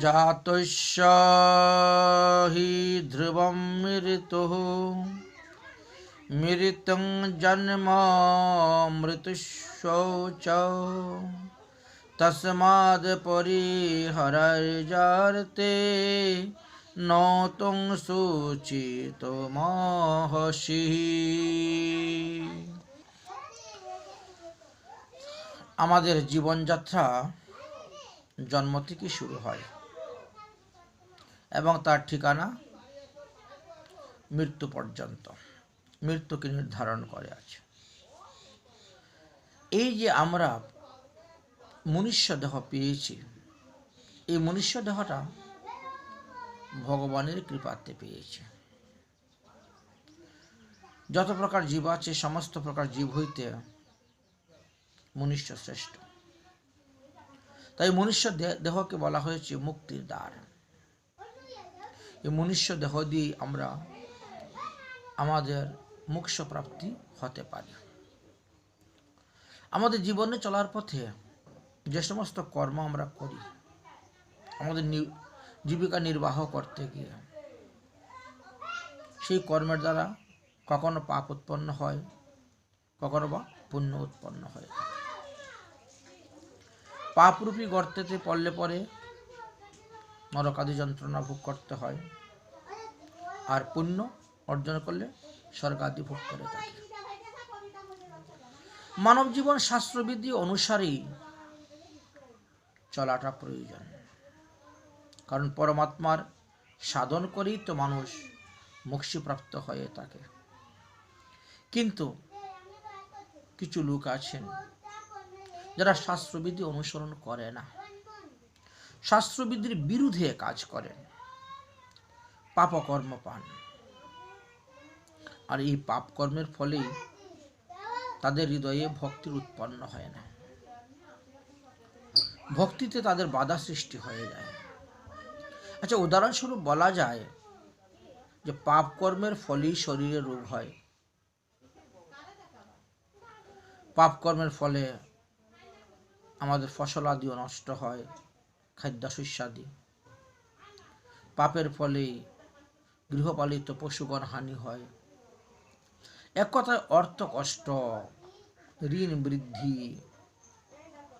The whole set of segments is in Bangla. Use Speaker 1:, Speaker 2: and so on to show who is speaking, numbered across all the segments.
Speaker 1: जातस्य हि ध्रुवं मृतुः मृतं जन्म मृतुश्चौ च तस्माद् परिहर्यार्थे नौतं शुचितुमर्हसि। আমাদের জীবনযাত্রা জন্ম থেকে শুরু হয় এবং তার ঠিকানা মৃত্যু পর্যন্ত, মৃত্যুকে নির্ধারণ করে আছে। এই যে আমরা মনুষ্য দেহ পেয়েছি, এই মনুষ্য দেহটা ভগবানের কৃপাতে পেয়েছে। যত প্রকার জীব আছে সমস্ত প্রকার জীব হইতে মনুষ্য শ্রেষ্ঠ। তাই মনুষ্য দেহকে বলা হয়েছে মুক্তির দ্বার। এই মনুষ্য দেহ দিয়ে আমরা আমাদের মোক্ষ প্রাপ্তি হতে পারি। আমাদের জীবনে চলার পথে যে সমস্ত কর্ম আমরা করি, আমাদের জীবিকা নির্বাহ করতে গিয়ে সেই কর্মের দ্বারা কখনো পাপ উৎপন্ন হয়, কখনো বা পুণ্য উৎপন্ন হয়। পাপরূপী গর্তেতে পড়লে পরে নরকাদি যন্ত্রণা ভোগ করতে হয়, আর পুণ্য অর্জন করলে স্বর্গাদি ভোগ করে থাকে। মানব জীবন শাস্ত্রবিধি অনুসারেই চলাটা প্রয়োজন, কারণ পরমাত্মার সাধন করেই তো মানুষ মোক্ষপ্রাপ্ত হয়ে থাকে। কিন্তু কিছু লোক আছেন যারা শাস্ত্রবিধি অনুসরণ করে না, শাস্ত্রবিধির বিরুদ্ধে কাজ করেন, পাপকর্ম পান, আর এই পাপ কর্মের ফলেই তাদের হৃদয়ে ভক্তির উৎপন্ন হয় না, ভক্তিতে তাদের বাধা সৃষ্টি হয়ে যায়। আচ্ছা, উদাহরণস্বরূপ বলা যায় যে পাপ কর্মের ফলেই শরীরে রোগ হয়, পাপ কর্মের ফলে আমাদের ফসল আদিও নষ্ট হয়, খাদ্যশস্যাদি। পাপের ফলেই গৃহপালিত পশুগণ হানি হয়। এক কথায় অর্থ কষ্ট, ঋণ বৃদ্ধি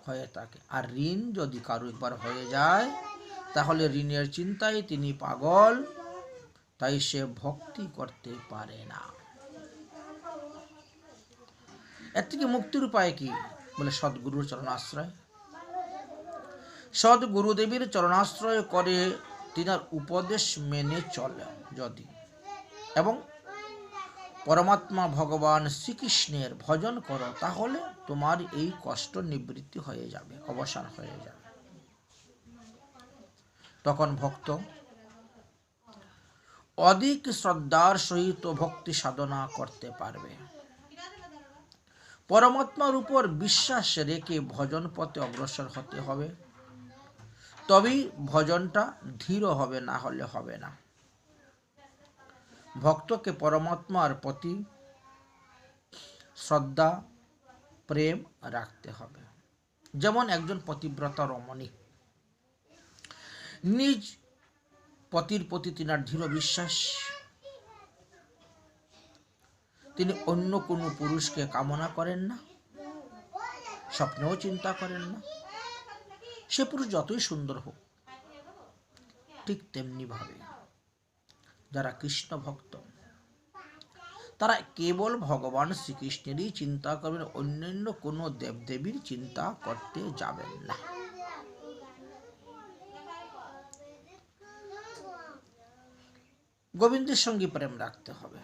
Speaker 1: হয়ে থাকে। আর ঋণ যদি কারো একবার হয়ে যায় তাহলে ঋণের চিন্তায় তিনি পাগল, তাই সে ভক্তি করতে পারে না। এর থেকে মুক্তির উপায় কি? বলে সদ্গুরুর চরণাশ্রয়। সদ্গুরুদেবের চরণাশ্রয় করে তিনার উপদেশ মেনে চলে যদি, এবং পরমাত্মা ভগবান শ্রীকৃষ্ণের ভজন করো, তাহলে তোমার এই কষ্ট নিবৃত্তি হয়ে যাবে, অবসান হয়ে যাবে। তখন ভক্ত অধিক শ্রদ্ধার সহিত ভক্তি সাধনা করতে পারবে। পরমাত্মার উপর বিশ্বাস রেখে ভজন পথে অগ্রসর হতে হবে, তবেই ভজনটা ধীর হবে, না হলে হবে না। ভক্তকে পরমাত্মার প্রতি শ্রদ্ধা প্রেম রাখতে হবে। যেমন একজন পতিব্রতা রমণী, নিজ পতির প্রতি তিনার দৃঢ় বিশ্বাস, তিনি অন্য কোনো পুরুষকে কামনা করেন না, স্বপ্নেও চিন্তা করেন না, সে পুরুষ যতই সুন্দর হোক। ঠিক তেমনি ভাবে যারা কৃষ্ণ ভক্ত, তারা কেবল ভগবান শ্রীকৃষ্ণেরই চিন্তা করবেন, অন্যান্য কোনো দেবদেবীর চিন্তা করতে যাবেন না। গোবিন্দের সঙ্গে প্রেম রাখতে হবে।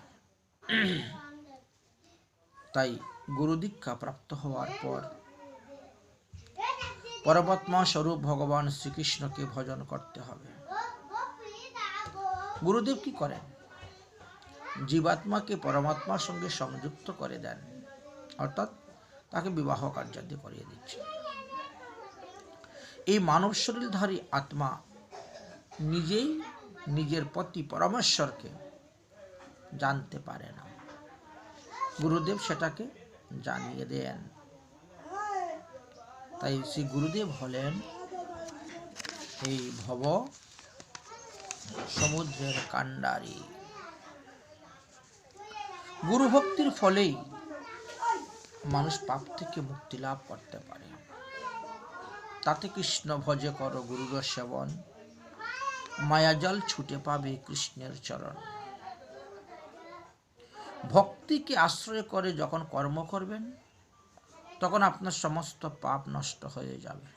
Speaker 1: তাই গুরু দীক্ষা প্রাপ্ত হওয়ার পর পরমাত্মা স্বরূপ ভগবান শ্রীকৃষ্ণকে ভজন করতে হবে। গুরুদেব কি করেন? জীবাত্মাকে পরমাত্মার সঙ্গে সংযুক্ত করে দেন, অর্থাৎ তাকে বিবাহ কার্যাদি করিয়ে দিচ্ছে। এই মানব শরীরধারী আত্মা নিজেই নিজের পতি পরমেশ্বরকে জানতে পারে না, গুরুদেব সেটাকে জানিয়ে দেন। তাই শ্রী গুরুদেব হলেন এই ভব সমুদ্রের কাণ্ডারি। গুরু ভক্তির ফলেই মানুষ পাপ থেকে মুক্তি লাভ করতে পারে। তাতে কৃষ্ণ ভজে কর গুরুর সেবন, মায়াজাল ছুটে পাবে কৃষ্ণের চরণ। ভক্তিকে আশ্রয় করে যখন কর্ম করবেন, তখন আপনার সমস্ত পাপ নষ্ট হয়ে যাবে।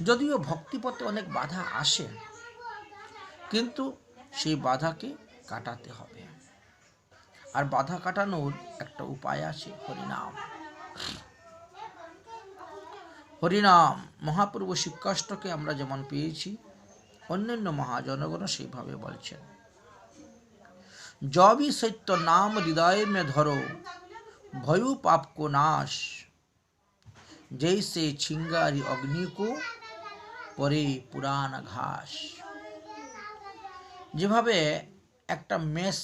Speaker 1: যদিও ভক্তিপথে অনেক বাধা আসে, কিন্তু সেই বাধাকে কাটাতে হবে। আর বাধা কাটানোর একটা উপায় আছে, হরিনাম। হরিনাম মহাপ্রভু শিক্ষাষ্টকে আমরা যেমন পেয়েছি, অন্যান্য মহাজনগণ সেইভাবে বলছেন। জবি সত্য নাম হৃদয় মে ধরো, ভয়ু পাপ কো নাশ, जैसे चिंगारी अग्नि को পরে পুরাণ ঘাস। যেভাবে একটা মেষ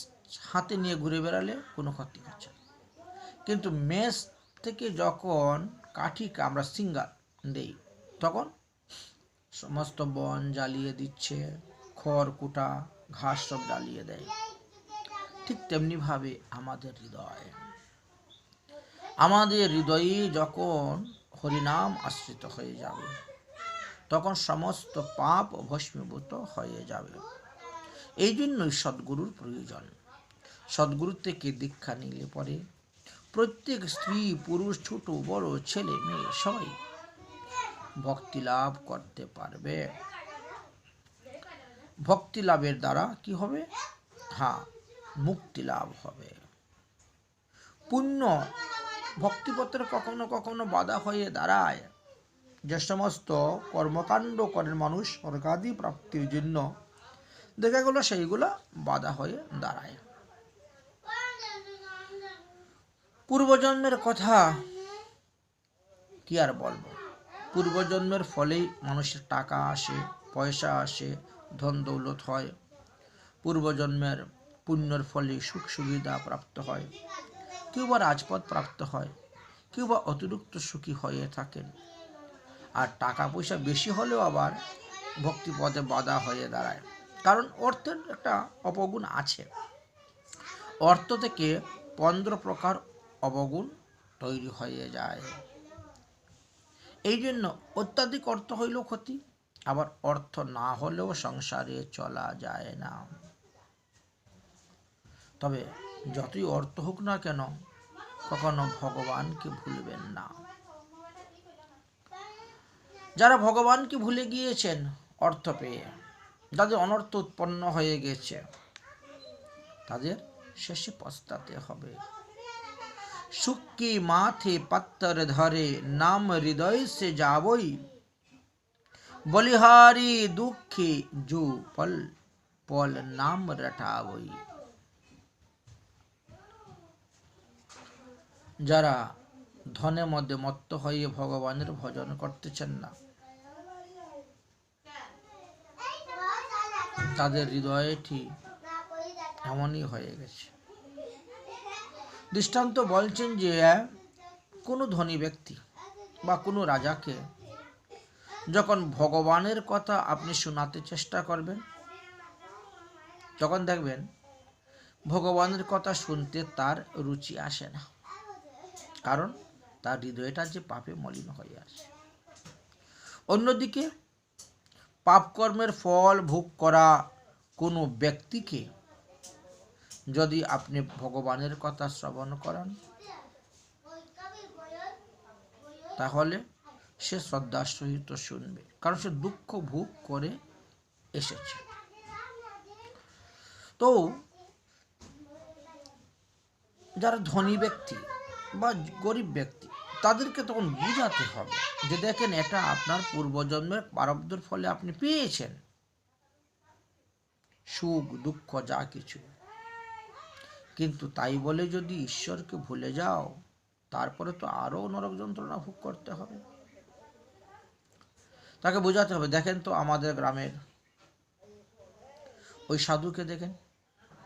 Speaker 1: হাতে নিয়ে ঘুরে বেড়ালে কোনো ক্ষতি হচ্ছে না, কিন্তু মেষ থেকে যখন কাঠিকে আমরা সিঙ্গার দেই, তখন সমস্ত বন জ্বালিয়ে দিচ্ছে, খড় কুটা ঘাস সব জ্বালিয়ে দেয়। ঠিক তেমনিভাবে আমাদের হৃদয়ে যখন হরিনাম আশ্রিত হয়ে যাবে, তখন সমস্ত পাপ ভস্মীভূত হয়ে যাবে। এই জন্যই সদ্গুরুর প্রয়োজন। সদ্গুরুর থেকে দীক্ষা নিলে পরে প্রত্যেক স্ত্রী পুরুষ, ছোট বড়, ছেলে মেয়ে সবাই ভক্তি লাভ করতে পারবে। ভক্তি লাভের দ্বারা কি হবে? মুক্তি লাভ হবে। পুণ্য ভক্তিপথের কখনো কখনো বাধা হয়ে দাঁড়ায়। যে সমস্ত কর্মকাণ্ড করেন মানুষ স্বর্গাদি প্রাপ্তির জন্য, দেখা গেল সেইগুলো বাধা হয়ে দাঁড়ায়। পূর্বজন্মের কথা কি আর বলবো। পূর্বজন্মের ফলেই মানুষের টাকা আসে, পয়সা আসে, ধন দৌলত হয়। পূর্বজন্মের পুণ্যের ফলে সুখ সুবিধা প্রাপ্ত হয়। কেউ বা রাজপদ প্রাপ্ত হয়, কেউ বা অতিরিক্ত সুখী হয়ে থাকেন। আর টাকা পয়সা বেশি হলেও আবার ভক্তিপথে বাধা হয়ে দাঁড়ায়, কারণ অর্থের একটা অপগুণ আছে। অর্থ থেকে 15 প্রকার অবগুণ তৈরি হয়ে যায়। এই জন্য অত্যাধিক অর্থ হইলেও ক্ষতি, আবার অর্থ না হলেও সংসারে চলা যায় না। তবে যতই অর্থ হোক না কেন, কখনো ভগবানকে ভুলবেন না। যারা ভগবানকে ভুলে গিয়েছেন অর্থ পেয়ে, যাদের অনর্থ উৎপন্ন হয়ে গেছে, তাদের শেষে পস্তাতে হবে। সুখ কি মাথে পত্তর ধরে, নাম হৃদয় সে যাবই, বলিহারি দুঃখে জু পল পল নাম রটাবই। যারা ধনের মধ্যে মত্ত হয়ে ভগবানের ভজন করতেছেন না, তাদের হৃদয়টি এমনই হয়ে গেছে। দৃষ্টান্ত বলছেন যে কোনো ধনী ব্যক্তি বা কোনো রাজাকে যখন ভগবানের কথা আপনি শোনাতে চেষ্টা করবেন, তখন দেখবেন ভগবানের কথা শুনতে তার রুচি আসে না, কারণ তার হৃদয়টা যে পাপে মলিন হয়ে আছে। অন্যদিকে পাপকর্মের ফল ভোগ করা কোনো ব্যক্তিকে যদি আপনি ভগবানের কথা শ্রবণ করান, তাহলে সে শ্রদ্ধার সহিত শুনবে, কারণ সে দুঃখ ভোগ করে এসেছে। তো যারা ধনী ব্যক্তি বা গরিব ব্যক্তি, তাদেরকে তখন বুঝাতে হবে যে দেখেন, এটা আপনার পূর্বজন্মের প্রারব্ধের ফলে আপনি পেয়েছেন, সুখ দুঃখ যা কিছু। কিন্তু তাই বলে যদি ঈশ্বরকে ভুলে যাও, তারপরে তো আরো নরক যন্ত্রণা ভোগ করতে হবে। তাকে বোঝাতে হবে, দেখেন তো আমাদের গ্রামের ওই সাধুকে দেখেন,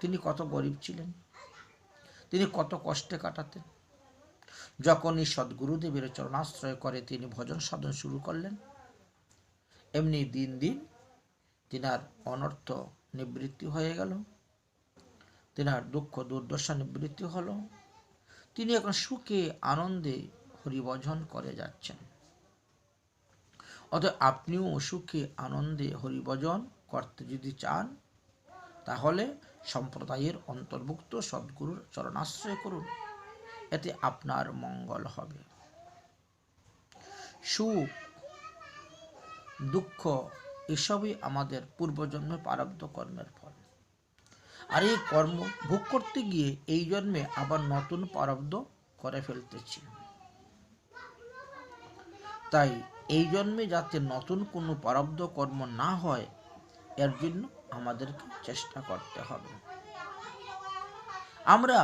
Speaker 1: তিনি কত গরিব ছিলেন, তিনি কত কষ্টে কাটাতেন। যখনই সদ্গুরুদেবের চরণাশ্রয় করে তিনি ভজন সাধন শুরু করলেন, এমনি দিন দিন তিনার অনর্থ নিবৃত্তি হয়ে গেল, তিনার দুঃখ দুর্দশা নিবৃত্তি হলো, তিনি এখন সুখে আনন্দে হরিভজন করে যাচ্ছেন। অতএব আপনিও সুখে আনন্দে হরিভজন করতে যদি চান, তাহলে সম্প্রদায়ের অন্তর্ভুক্ত সদ্গুরুর চরণাশ্রয় করুন, এতে আপনার মঙ্গল হবে। সুখ দুঃখ এসবই আমাদের পূর্বজন্মে প্রারব্ধ কর্মের ফল। আর এই কর্ম ভোগ করতে গিয়ে এই জন্মে আবার নতুন প্রারব্ধ করে ফেলতেছি। তাই এই জন্মে যাতে নতুন কোনো প্রারব্ধ কর্ম না হয়, এর জন্য আমাদেরকে চেষ্টা করতে হবে। আমরা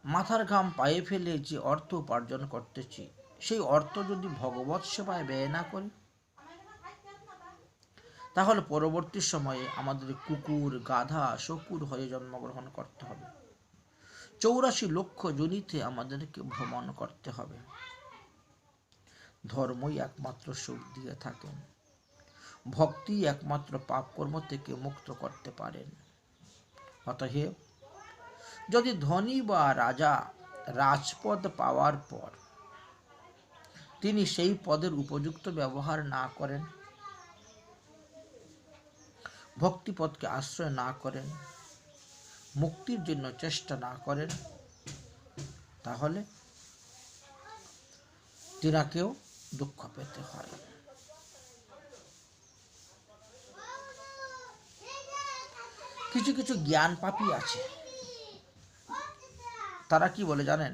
Speaker 1: মাথার ঘাম পায়ে ফেলে যে অর্থ উপার্জন করতেছি, সেই অর্থ যদি ভগবৎ সেবায় ব্যয় না করি, তাহলে পরবর্তী সময়ে আমাদের কুকুর গাধা শকুর হয়ে জন্মগ্রহণ করতে হবে। 84 লক্ষ যোনিতে আমাদেরকে ভ্রমণ করতে হবে। ধর্মই একমাত্র সুখ দিয়ে থাকেন, ভক্তি একমাত্র পাপ কর্ম থেকে মুক্ত করতে পারেন। অতএব যদি ধনী বা রাজা রাজপদ পাওয়ার পর তিনি সেই পদের উপযুক্ত ব্যবহার না করেন, ভক্তিপদকে আশ্রয় না করেন, মুক্তির জন্য চেষ্টা না করেন, তাহলে তিনাকেও দুঃখ পেতে হয়। কিছু কিছু জ্ঞান পাপী আছে, তারা কি বলে জানেন?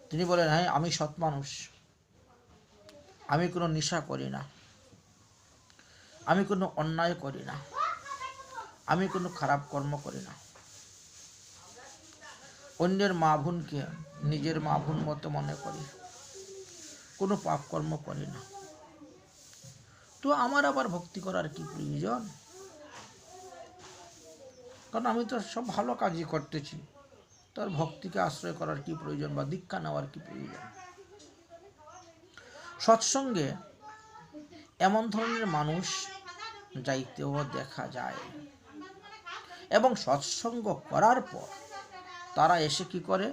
Speaker 1: তিনি বলেন, হ্যাঁ আমি সৎ মানুষ, আমি কোনো নেশা করি না, আমি কোনো অন্যায় করি না, আমি কোনো খারাপ কর্ম করি না, অন্যের মা বোনকে নিজের মা বোন মতো মনে করি, কোনো পাপ কর্ম করি না, তো আমার আবার ভক্তি করার কি প্রয়োজন? কারণ আমি তো সব ভালো কাজই করতেছি, তার ভক্তিকে আশ্রয় করার কি প্রয়োজন বা দীক্ষা নেওয়ার কি প্রয়োজন? সৎসঙ্গে এমন ধরনের মানুষ যাইতেও দেখা যায়, এবং সৎসঙ্গ করার পর তারা এসে কি করে?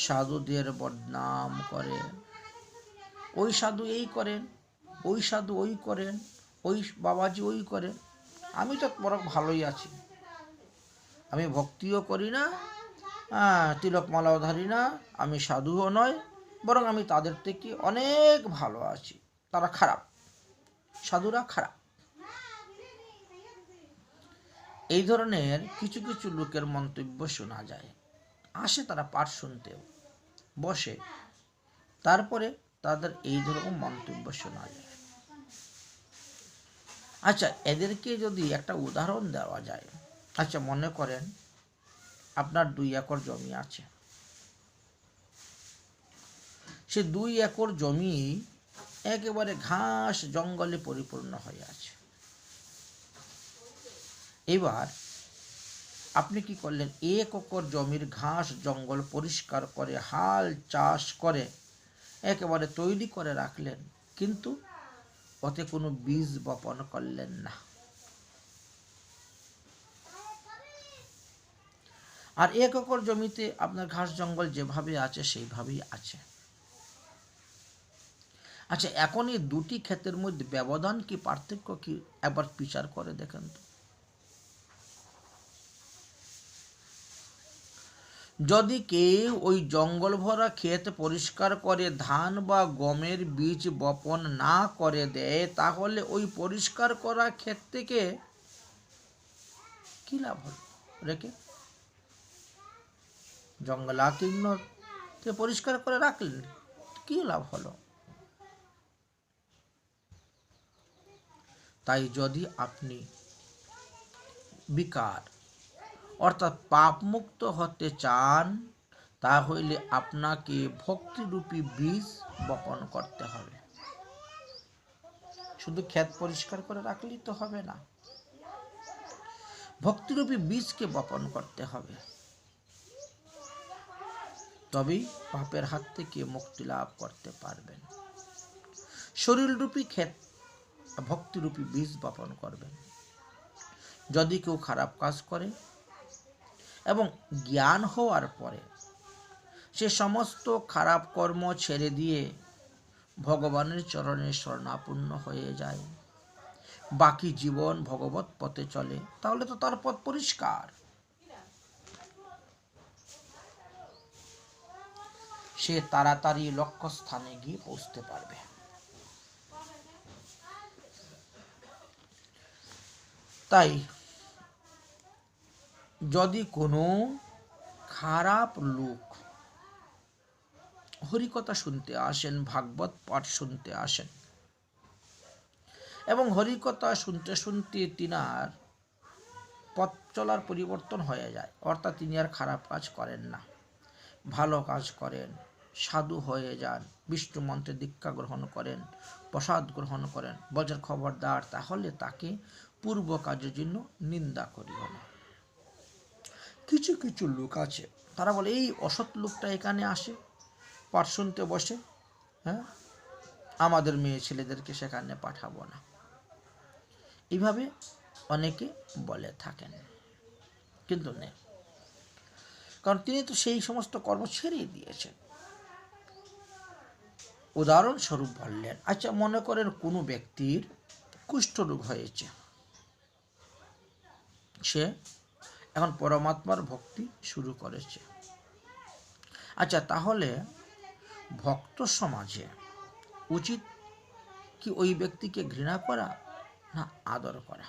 Speaker 1: সাধুদের বদনাম করে। ওই সাধু এই করেন, ওই সাধু ওই করেন, ওই বাবাজি ওই করেন, আমি তো বড় ভালোই আছি, আমি ভক্তিও করি না, তিলক মালাও ধারি না, আমি সাধুও নয়, বরং আমি তাদের থেকে অনেক ভালো আছি, তারা খারাপ, সাধুরা খারাপ। এই ধরনের কিছু কিছু লোকের মন্তব্য শোনা যায়। আসে তারা পাঠ শুনতেও বসে, তারপরে তাদের এই ধরনের মন্তব্য শোনা যায়। আচ্ছা, এদেরকে যদি একটা উদাহরণ দেওয়া যায়, আচ্ছা মনে করেন আপনার 2 একর জমি আছে, সে 2 একর জমি একেবারে ঘাস জঙ্গলে পরিপূর্ণ হয়ে আছে। এবার আপনি কি করলেন? 1 একর জমির ঘাস জঙ্গল পরিষ্কার করে হাল চাষ করে একেবারে তৈরি করে রাখলেন, কিন্তু ওতে কোনো বীজ বপন করলেন না। আর 1 একর জমিতে আপনার ঘাস জঙ্গল যেভাবে আছে সেইভাবেই আছে। আচ্ছা, এখন এই দুটি ক্ষেতের মধ্যে ব্যবধান কি, পার্থক্য কি, একবার বিচার করে দেখেন তো। যদি কেউ ওই জঙ্গল ভরা ক্ষেত পরিষ্কার করে ধান বা গমের বীজ বপন না করে দেয়, তাহলে ওই পরিষ্কার করা ক্ষেত থেকে কি লাভ হলো? রেখে জঙ্গলাকীর্ণ পরিষ্কার করে রাখলেন, কি লাভ হলো? তাই যদি আপনি বিকার অর্থাৎ পাপ মুক্ত হতে চান, তাহলে আপনাকে ভক্তিরূপী বীজ বপন করতে হবে। শুধু ক্ষেত পরিষ্কার করে রাখলেই তো হবে না, ভক্তিরূপী বীজকে বপন করতে হবে, তবেই পাপের হাত থেকে মুক্তি লাভ করতে পারবেন। শরীররূপী ক্ষেত ভক্তিরূপী বীজ বপন করবেন। যদি কেউ খারাপ কাজ করে এবং জ্ঞান হওয়ার পরে সে সমস্ত খারাপ কর্ম ছেড়ে দিয়ে ভগবানের চরণে শরণাপন্ন হয়ে যায়, বাকি জীবন ভগবত পথে চলে, তাহলে তো তার পথ পরিষ্কার। সে তাড়াতাড়ি লক্ষ্যস্থানে গিয়ে পৌঁছতে পারবে। তাই যদি কোনো খারাপ লোক হরিকথা শুনতে আসেন, ভাগবত পাঠ শুনতে আসেন এবং হরিকথা শুনতে শুনতে তিনার পথ চলার পরিবর্তন হয়ে যায়, অর্থাৎ তিনি আর খারাপ কাজ করেন না, ভালো কাজ করেন, সাধু হয়ে যান, বিষ্ণু মন্ত্রে দীক্ষা গ্রহণ করেন, প্রসাদ গ্রহণ করেন, বজ্র খবরদার, তাহলে তাকে পূর্ব কাজের জন্য নিন্দা করিও না। কিছু কিছু লোক আছে, তারা বলে এই অসৎ লোকটা এখানে আসে, পাঠ শুনতে বসে, হ্যাঁ, আমাদের মেয়ে ছেলেদেরকে সেখানে পাঠাবো না। এইভাবে অনেকে বলে থাকেন, কিন্তু নেই, কারণ তিনি তো সেই সমস্ত কর্ম ছেড়ে দিয়েছেন। উদাহরণস্বরূপ বললেন, আচ্ছা মনে করেন কোনো ব্যক্তির কুষ্ঠরোগ হয়েছে, সে এখন পরমাত্মার ভক্তি শুরু করেছে। আচ্ছা, তাহলে ভক্ত সমাজে উচিত কি ওই ব্যক্তিকে ঘৃণা করা না আদর করা?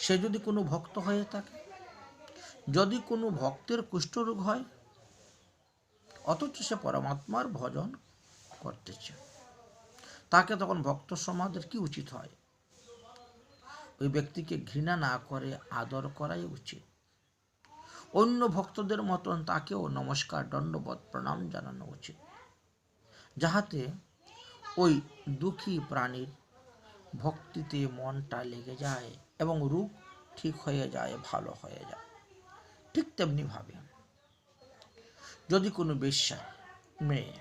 Speaker 1: সে যদি কোনো ভক্ত হয়ে থাকে, যদি কোনো ভক্তের কুষ্ঠরোগ হয় অথচ সে পরমাত্মার ভজন করতেছে, তাকে তখন ভক্ত সমাজের কি উচিত হয়? ওই ব্যক্তিকে ঘৃণা না করে আদর করাই উচিত। অন্য ভক্তদের মতন তাকেও নমস্কার, দণ্ডবত, প্রণাম জানানো উচিত, যাহাতে ওই দুঃখী প্রাণীর ভক্তিতে মনটা লেগে যায় এবং রূপ ঠিক হয়ে যায়, ভালো হয়ে যায়। ঠিক তেমনি ভাবে যদি কোনো বেশ্যা মেয়ে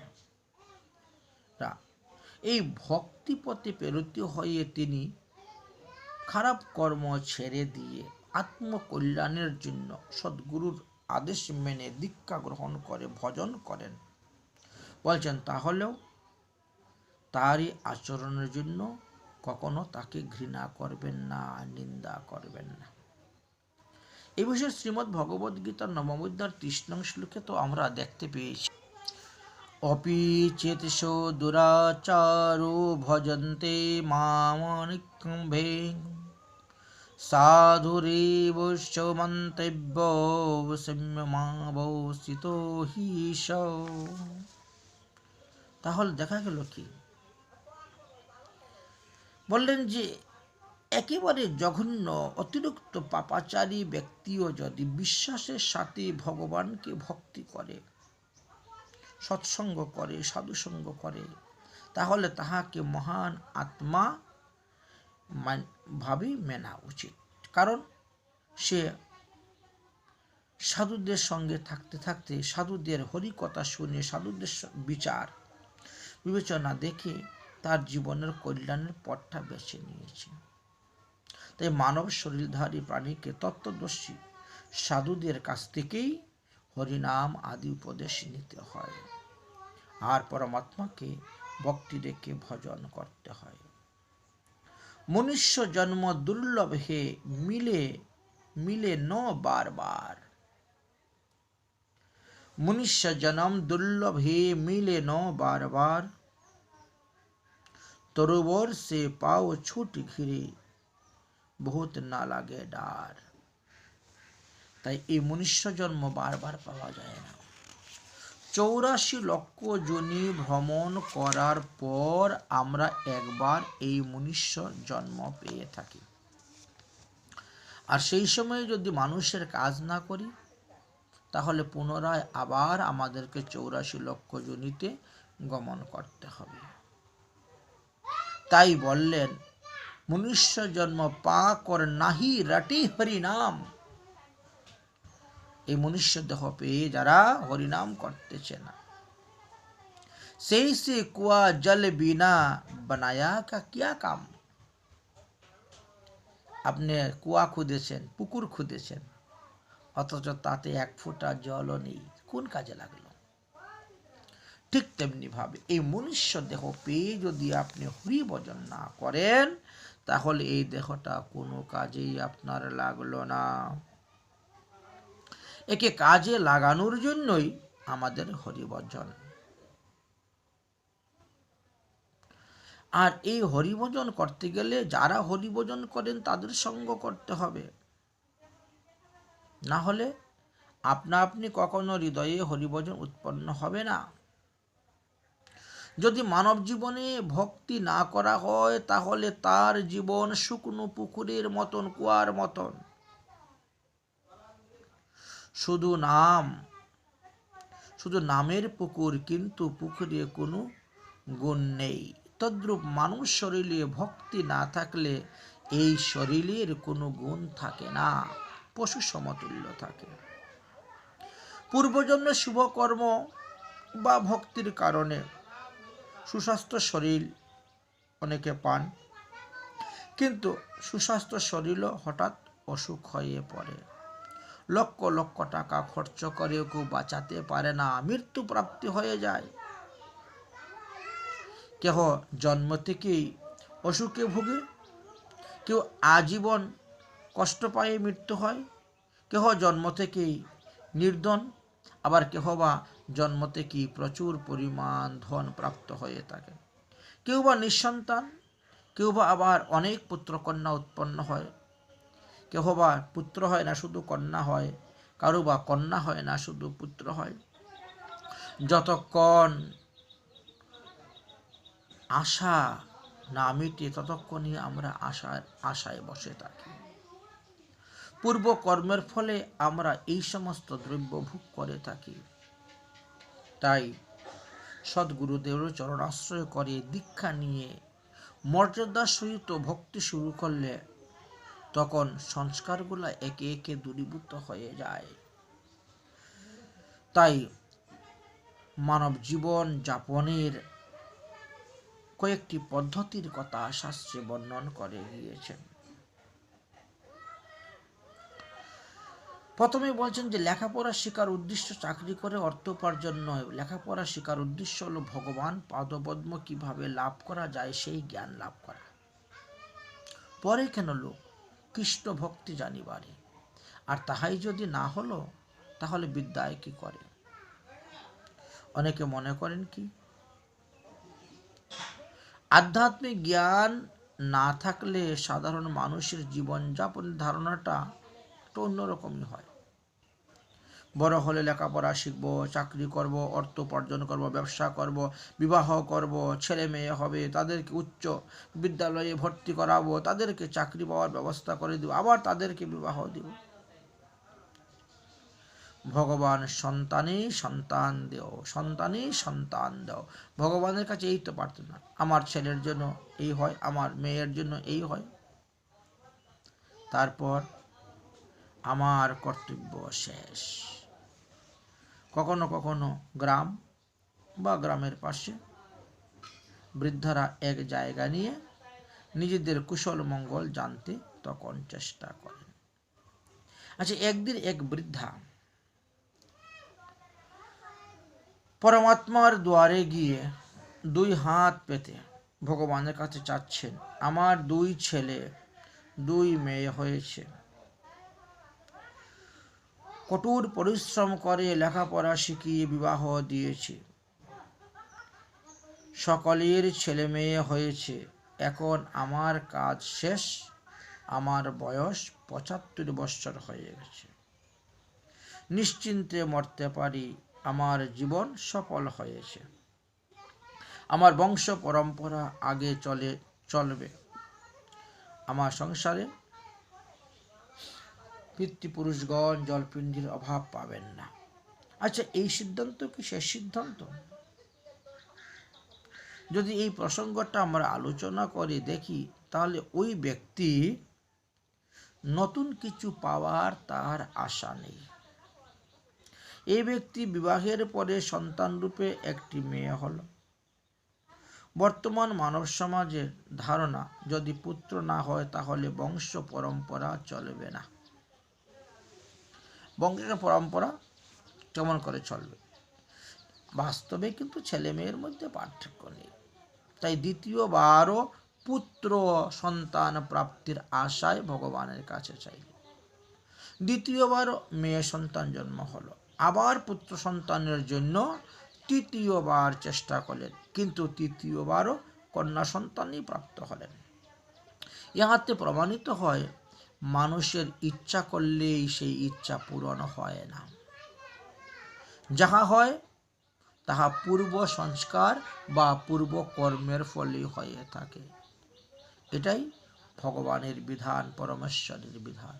Speaker 1: এই ভক্তি পথে প্রেরিত হয়ে তিনি খারাপ কর্ম ছেড়ে দিয়ে আত্মকল্যাণের জন্য সদ্গুরুর আদেশ মেনে দীক্ষা গ্রহণ করে ভজন করেন, বলছেন তাহলেও তারই আচরণের জন্য কখনো তাকে ঘৃণা করবেন না, নিন্দা করবেন না। এই বিষয়ে শ্রীমদ্ ভগবদ গীতার নবম অধ্যায়ের ৩০ নং শ্লোকে তো আমরা দেখতে পেয়েছি, অপি চেতসো দুরাচারো ভজন্তে মামনিকম্ভে সাধুরেবশ্চ মন্তব্য সংযমাবস্থিতো হিস। তাহলে দেখা গেল কি, বললেন যে একেবারে জঘন্য অতিরিক্ত পাপাচারী ব্যক্তিও যদি বিশ্বাসের সাথে ভগবানকে ভক্তি করে, সৎসঙ্গ করে, সাধুসঙ্গ করে, তাহলে তাহাকে মহান আত্মা ভাবে মেনা উচিত। কারণ সে সাধুদের সঙ্গে থাকতে থাকতে, সাধুদের হরিকথা শুনে, সাধুদের বিচার বিবেচনা দেখে তার জীবনের কল্যাণের পথটা বেছে নিয়েছে। তাই মানব শরীরধারী প্রাণীকে তত্ত্বদর্শী সাধুদের কাছ থেকেই হরিনাম আদি উপদেশ নিতে হয়, আর পরমাত্মাকে ভক্তি রেখে ভজন করতে হয়। মনুষ্য জন্ম দুর্লভ হে, মিলে মিলে ন বারবার। মনুষ্য জন্ম দুর্লভ হে, মিলে ন বারবার। তরুবর সে পাও ছুট ঘিরে, বহুত না লাগে ডার। তাই এই মনুষ্য জন্ম বারবার পাওয়া যায় না। 84 লক্ষ যোনি ভ্রমণ করার পর আমরা একবার এই মনুষ্য জন্ম পেয়ে থাকি। আর সেই সময় যদি মানুষের কাজ না করি, তাহলে পুনরায় আবার আমাদেরকে 84 লক্ষ যোনিতে গমন করতে হবে। তাই বললেন, মনুষ্য জন্ম পা কর নাহি রটি হরিনাম। এই মনুষ্য দেহ পেয়ে যারা হরিনাম করতেছে না, সেই সে কুয়া জল বিনা বানায়া কা কিয়া কাম। আপনি কুয়া খুঁদেছেন, পুকুর খুঁদেছেন, অথচ তাতে এক ফোঁটা জলও নেই, কোন কাজে লাগলো? ঠিক তেমনি ভাবে এই মনুষ্য দেহ পেয়ে যদি আপনি হরি ভজন না করেন, তাহলে এই দেহটা কোনো কাজেই আপনার লাগলো না। একে কাজে লাগানোর জন্যই আমাদের হরিভজন। আর এই হরিভজন করতে গেলে যারা হরিভজন করেন তাদের সঙ্গ করতে হবে, না হলে আপনা আপনি কখনো হৃদয়ে হরিভজন উৎপন্ন হবে না। যদি মানব জীবনে ভক্তি না করা হয়, তাহলে তার জীবন শুকনো পুকুরের মতন, কুয়ার মতন, শুধু নামের পুকুর, কিন্তু পুকুরে কোনো গুণ নেই। তদ্রূপ মানুষ শরীরে ভক্তি না থাকলে এই শরীরের কোনো গুণ থাকে না, পশু সমতুল্য থাকে। পূর্বজন্মের শুভকর্ম বা ভক্তির কারণে সুস্বাস্থ্য শরীর অনেকে পান, কিন্তু সুস্বাস্থ্য শরীরও হঠাৎ অসুখ হয়ে পড়ে। লক্ষ লক্ষ টাকা খরচ করেও কেউ বাঁচাতে পারে না, মৃত্যু প্রাপ্তি হয়ে যায়। কেহ জন্ম থেকেই অসুখে ভুগে, কেউ আজীবন কষ্ট পায়ে মৃত্যু হয়, কেহ জন্ম থেকেই নির্ধন, আবার কেহ বা জন্ম থেকেই প্রচুর পরিমাণ ধন প্রাপ্ত হয়ে থাকে। কেউ বা নিঃসন্তান, কেউ বা আবার অনেক পুত্রকন্যা উৎপন্ন হয়, কেহ বা পুত্র হয় না, শুধু কন্যা হয়, কারো বা কন্যা হয় না, শুধু পুত্র হয়। যতক্ষণ আশা না মিটে ততক্ষণই আমরা আশায় বসে থাকি। পূর্ব কর্মের ফলে আমরা এই সমস্ত দ্রব্য ভোগ করে থাকি। তাই সদ্গুরুদেবের চরণাশ্রয় করে দীক্ষা নিয়ে মর্যাদার সহিত ভক্তি শুরু করলে তখন সংস্কারগুলো একে একে দূরীভূত হয়ে যায়। তাই মানব জীবন যাপনের কয়েকটি পদ্ধতির কথা শাস্ত্রে বর্ণন করে গিয়েছেন। প্রথমে বলছেন যে লেখাপড়া শেখার উদ্দেশ্য চাকরি করে অর্থ উপার্জন নয়, লেখাপড়া শেখার উদ্দেশ্য হলো ভগবান পাদপদ্ম কিভাবে লাভ করা যায় সেই জ্ঞান লাভ করা। পরে কেন লোক কৃষ্ণ ভক্তি জানিবারে, আর তাহাই যদি না হলো তাহলে বিদ্যায় কি করে? অনেকে মনে করেন কি আধ্যাত্মিক জ্ঞান না থাকলে সাধারণ মানুষের জীবনযাপনের ধারণাটা একটু অন্যরকমই হয়। বড় হলে লেখাপড়া শিখব, চাকরি করব, অর্থ উপার্জন করব, ব্যবসা করব, বিবাহ করব, ছেলে মেয়ে হবে, তাদেরকে উচ্চ বিদ্যালয়ে ভর্তি করাবো, তাদেরকে চাকরি পাওয়ার ব্যবস্থা করে দেব, আবার তাদেরকে বিবাহ দেব। ভগবান সন্তানে সন্তান দেও, সন্তানে সন্তান দাও। ভগবানের কাছে এই তো প্রার্থনা, আমার ছেলের জন্য এই হয়, আমার মেয়ের জন্য এই হয়, তারপর আমার কর্তব্য শেষ। কখনো কখনো গ্রাম বা গ্রামের পাশে বৃদ্ধারা এক জায়গা নিয়ে নিজেদের কুশল মঙ্গল জানতে তখন চেষ্টা করেন। আচ্ছা, একদিন এক বৃদ্ধা পরমাত্মার দুয়ারে গিয়ে দুই হাত পেতে ভগবানের কাছে চাচ্ছেন, আমার দুই ছেলে দুই মেয়ে হয়েছে, কঠোর পরিশ্রম করে লেখাপড়া শিখিয়ে বিবাহ দিয়েছি, সকলের ছেলে মেয়ে হয়েছে, এখন আমার কাজ শেষ, আমার বয়স ৭৫ বৎসর হয়ে গেছে, নিশ্চিন্তে মরতে পারি, আমার জীবন সফল হয়েছে, আমার বংশ পরম্পরা আগে চলবে, আমার সংসারে পিতৃপুরুষগণ জলপিণ্ডির অভাব পাবেন না। আচ্ছা, এই সিদ্ধান্ত কি শেষ সিদ্ধান্ত? যদি এই প্রসঙ্গটা আমরা আলোচনা করে দেখি, তাহলে ওই ব্যক্তি নতুন কিছু পাওয়ার তার আশা নেই। এই ব্যক্তি বিবাহের পরে সন্তান রূপে একটি মেয়ে হলো, বর্তমান মানব সমাজের ধারণা, যদি পুত্র না হয় তাহলে বংশ পরম্পরা চলবে না। বংশের পরম্পরা কেমন করে চলবে? বাস্তবে কিন্তু ছেলে মেয়ের মধ্যে পার্থক্য নেই। তাই দ্বিতীয়বারও পুত্র সন্তান প্রাপ্তির আশায় ভগবানের কাছে চাইল। দ্বিতীয়বার মেয়ে সন্তান জন্ম হলো, আবার পুত্র সন্তানের জন্য তৃতীয়বার চেষ্টা করলেন, কিন্তু তৃতীয়বারও কন্যা সন্তানই প্রাপ্ত হলেন। ইহাতে প্রমাণিত হয় মানুষের ইচ্ছা করলেই সেই ইচ্ছা পূরণ হয় না। যাহা হয় তাহা পূর্ব সংস্কার বা পূর্ব কর্মের ফলে হয়ে থাকে। এটাই ভগবানের বিধান, পরমেশ্বরের বিধান।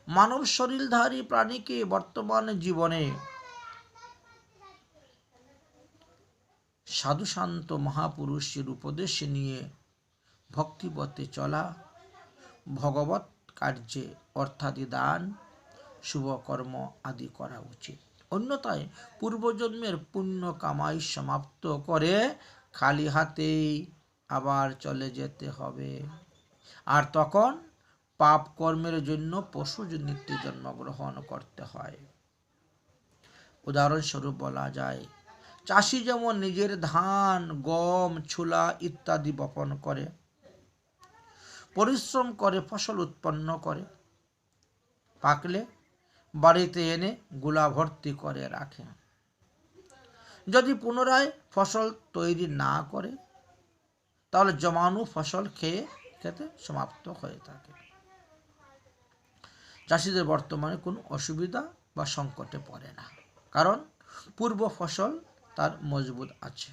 Speaker 1: মানব শরীরধারী প্রাণীকে বর্তমান জীবনে সাধুশান্ত মহাপুরুষের উপদেশ নিয়ে ভক্তিপথে চলা, ভগবৎ কার্যে অর্থাদি দান, শুভকর্ম আদি করা উচিত। অন্যথায় পূর্বজন্মের পুণ্য কামাই সমাপ্ত করে খালি হাতেই আবার চলে যেতে হবে। আর তখন পাপ কর্মের জন্য পশুজনিতে জন্মগ্রহণ করতে হয়। উদাহরণস্বরূপ বলা যায়, চাষি যেমন নিজের ধান, গম, ছোলা ইত্যাদি বপন করে, পরিশ্রম করে ফসল উৎপন্ন করে, পাকলে বাড়িতে এনে গোলা ভর্তি করে রাখে। যদি পুনরায় ফসল তৈরি না করে তাহলে জমানো ফসল খেতে সমাপ্ত হয়ে থাকে। চাষিদের বর্তমানে কোনো অসুবিধা বা সংকটে পড়ে না, কারণ পূর্ব ফসল তার মজবুত আছে।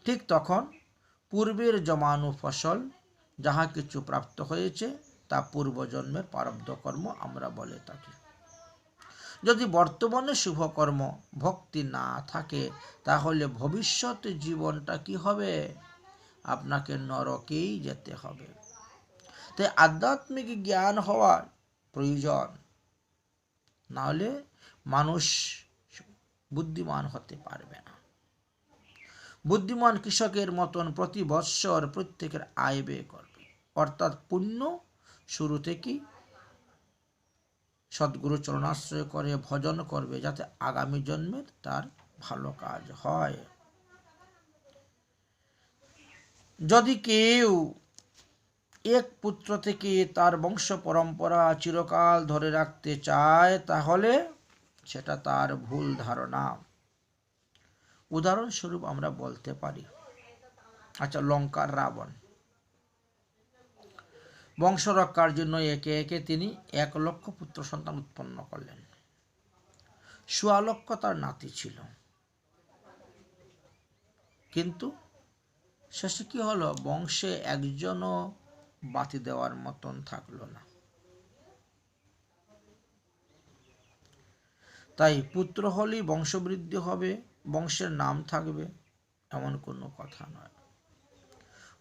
Speaker 1: ঠিক তখন পূর্বের জমানো ফসল যাহা কিছু প্রাপ্ত হয়েছে তা পূর্বজন্মের প্রারব্ধ কর্ম আমরা বলে থাকি। যদি বর্তমানে শুভকর্ম ভক্তি না থাকে তাহলে ভবিষ্যৎ জীবনটা কি হবে? আপনাকে নরকেই যেতে হবে। তাই আধ্যাত্মিক জ্ঞান হওয়ার প্রয়োজন, না হলে মানুষ বুদ্ধিমান হতে পারবে না। বুদ্ধিমান কৃষকের মতন প্রতি বৎসর প্রত্যেকের আয় ব্যয় করবে, অর্থাৎ পুণ্য শুরু থেকেই সদ্গুরু চরণাশ্রয় করে ভজন করবে, যাতে আগামী জন্মের তার ভালো কাজ হয়। যদি কেউ এক পুত্র থেকে তার বংশ পরম্পরা চিরকাল ধরে রাখতে চায় তাহলে সেটা তার ভুল ধারণা। উদাহরণস্বরূপ আমরা বলতে পারি, আচ্ছা, লঙ্কার রাবণ বংশ রক্ষার জন্য একে একে তিনি 1 লক্ষ পুত্র সন্তান উৎপন্ন করলেন। 1.25 লক্ষ তার নাতি ছিল, কিন্তু শেষে কি হলো? বংশে একজনও বাতি দেওয়ার মতন থাকলো না। তাই পুত্র হলেই বংশবৃদ্ধি হবে, বংশের নাম থাকবে, এমন কোনো কথা নয়।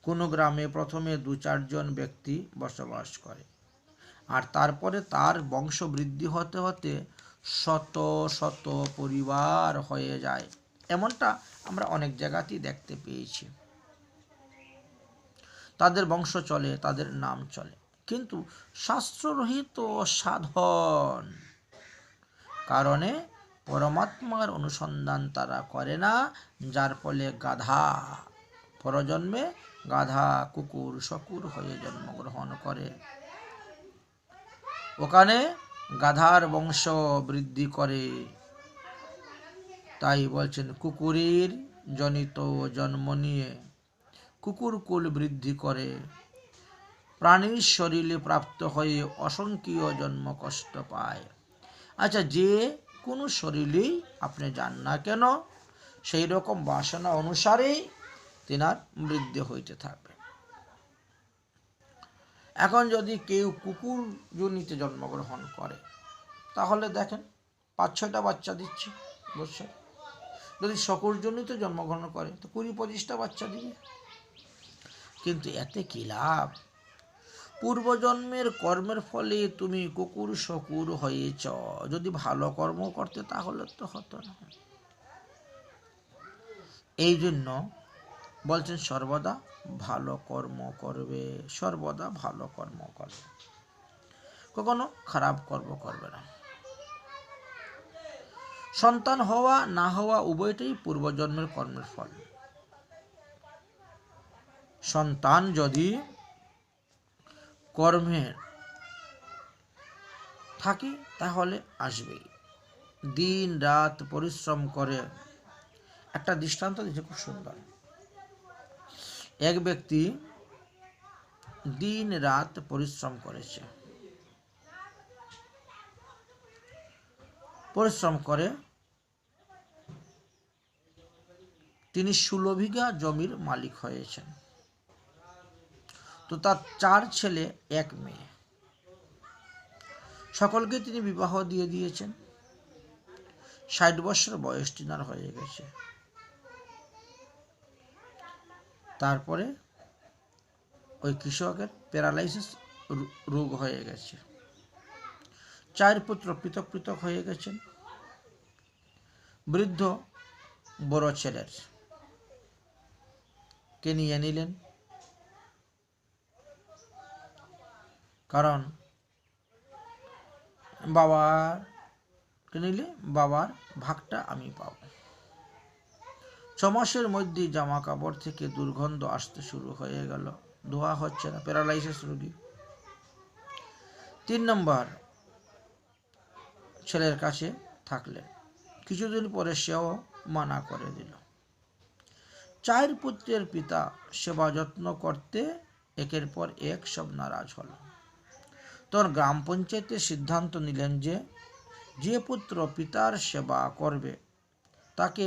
Speaker 1: কোনো গ্রামে প্রথমে 2-4 জন ব্যক্তি বসবাস করে, আর তারপরে তার বংশ বৃদ্ধি হতে হতে শত শত পরিবার হয়ে যায়। এমনটা আমরা অনেক জায়গাতেই দেখতে পেয়েছি। তাদের বংশ চলে, তাদের নাম চলে, কিন্তু শাস্ত্ররহিত সাধন কারণে পরমাত্মার অনুসন্ধান তারা করে না, যার ফলে গাধা পরজন্মে গাধা, কুকুর, শকুর হয়ে জন্মগ্রহণ করে। ওখানে গাধার বংশ বৃদ্ধি করে। তাই বলছেন, কুকুরের জনিত জন্ম নিয়ে কুকুর কুল বৃদ্ধি করে, প্রাণীর শরীরে প্রাপ্ত হয়ে অসংখ্য জন্ম কষ্ট পায়। আচ্ছা, যে কোনো শরীরেই আপনি যান না কেন, সেই রকম বাসনা অনুসারেই তিনার বৃদ্ধি হইতে থাকবে। এখন যদি কেউ কুকুর জনিতে জন্মগ্রহণ করে তাহলে দেখেন 5-6টা বাচ্চা দিচ্ছে বছর। যদি শকুর জনিতে জন্মগ্রহণ করে তো 20-25টা বাচ্চা দিবে। কিন্তু এতে কি লাভ? পূর্বজন্মের কর্মের ফলে তুমি কুকুর শকুর হয়েছ। যদি ভালো কর্ম করতে তাহলে তো হতো না। এই জন্য বলছেন সর্বদা ভালো কর্ম করবে, সর্বদা ভালো কর্ম করবে, কখনো খারাপ কর্ম করবে না। সন্তান হওয়া না হওয়া উভয়টাই পূর্বজন্মের কর্মের ফল। সন্তান যদি কর্মের থাকে তাহলে আসবেই। দিন রাত পরিশ্রম করে। একটা দৃষ্টান্ত দিচ্ছে খুব সুন্দর। এক ব্যক্তি দিন রাত পরিশ্রম করেছে, পরিশ্রম করে তিনি 16 বিঘা জমির মালিক হয়েছেন। তো তার 4 ছেলে 1 মেয়ে। সকলকে তিনি বিবাহ দিয়ে দিয়েছেন। 60 বছর বয়স তিনার হয়ে গেছে। তারপরে ওই কৃষকের প্যারালাইসিস রোগ হয়ে গেছে। 4 পুত্র পৃথক পৃথক হয়ে গেছেন। বৃদ্ধ বড় ছেলের কে নিয়ে নিলেন, কারণ বাবাকে নিলে বাবার ভাগটা আমি পাব। 6 মাসের মধ্যে জামা কাপড় থেকে দুর্গন্ধ আসতে শুরু হয়ে গেল, ধোয়া হচ্ছে না, প্যারালাইসিস রোগী। 3 নম্বর ছেলের কাছে থাকলেন। কিছুদিন পরে সেও মানা করে দিল। 4 পুত্রের পিতা সেবা যত্ন করতে একের পর এক সব নারাজ হল। তখন গ্রাম পঞ্চায়েতে সিদ্ধান্ত নিলেন যে পুত্র পিতার সেবা করবে তাকে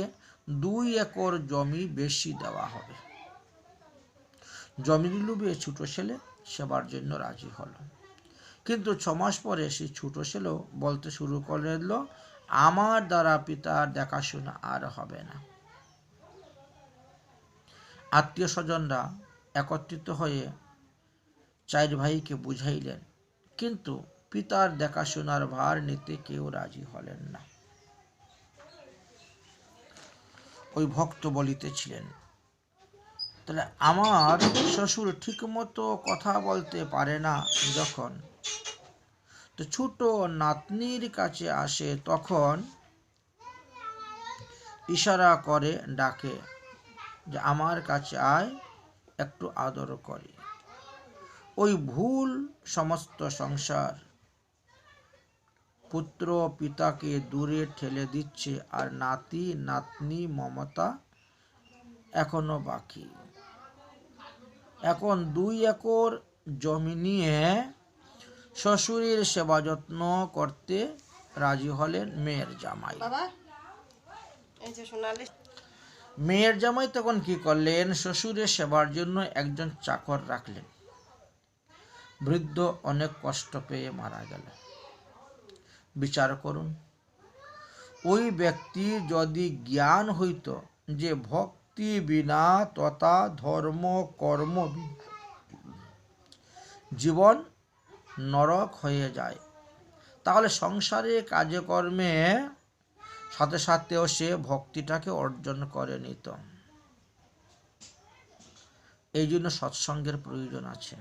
Speaker 1: 2 একর জমি বেশি দেওয়া হবে। জমির লোভে ছোট ছেলে সেবার জন্য রাজি হল। কিন্তু 6 মাস পরে সেই ছোট ছেলেও বলতে শুরু করে দিল, আমার দ্বারা পিতার দেখাশোনা আর হবে না। আত্মীয় স্বজনরা একত্রিত হয়ে 4 ভাইকে বুঝাইলেন, কিন্তু পিতার দেখাশোনার ভার নিতে কেউ রাজি হলেন না। ওই ভক্ত বলিতেছিলেন, তাহলে আমার শ্বশুর ঠিক মতো কথা বলতে পারে না যখন, তো ছোট নাতনির কাছে আসে তখন ইশারা করে ডাকে যে আমার কাছে আয়, একটু আদর করি। ওই ভুল সমস্ত সংসার পুত্র পিতাকে দূরে ঠেলে দিচ্ছে, আর নাতি নাতনি মমতা এখনো বাকি। এখন 2 একর জমি নিয়ে শ্বশুরের সেবা যত্ন করতে রাজি হলেন মেয়ের জামাই। মেয়ের জামাই তখন কি করলেন, শ্বশুরের সেবার জন্য একজন চাকর রাখলেন। বৃদ্ধ অনেক কষ্ট পেয়ে মারা গেল। বিচার করুন, ওই ব্যক্তি যদি জ্ঞান হইত যে ভক্তি বিনা তথা ধর্ম কর্ম জীবন নরক হয়ে যায়, তাহলে সংসারে কাজে কর্মে সাথে সাথেও সে ভক্তিটাকে অর্জন করে নিত। এই জন্য সৎসঙ্গের প্রয়োজন আছে,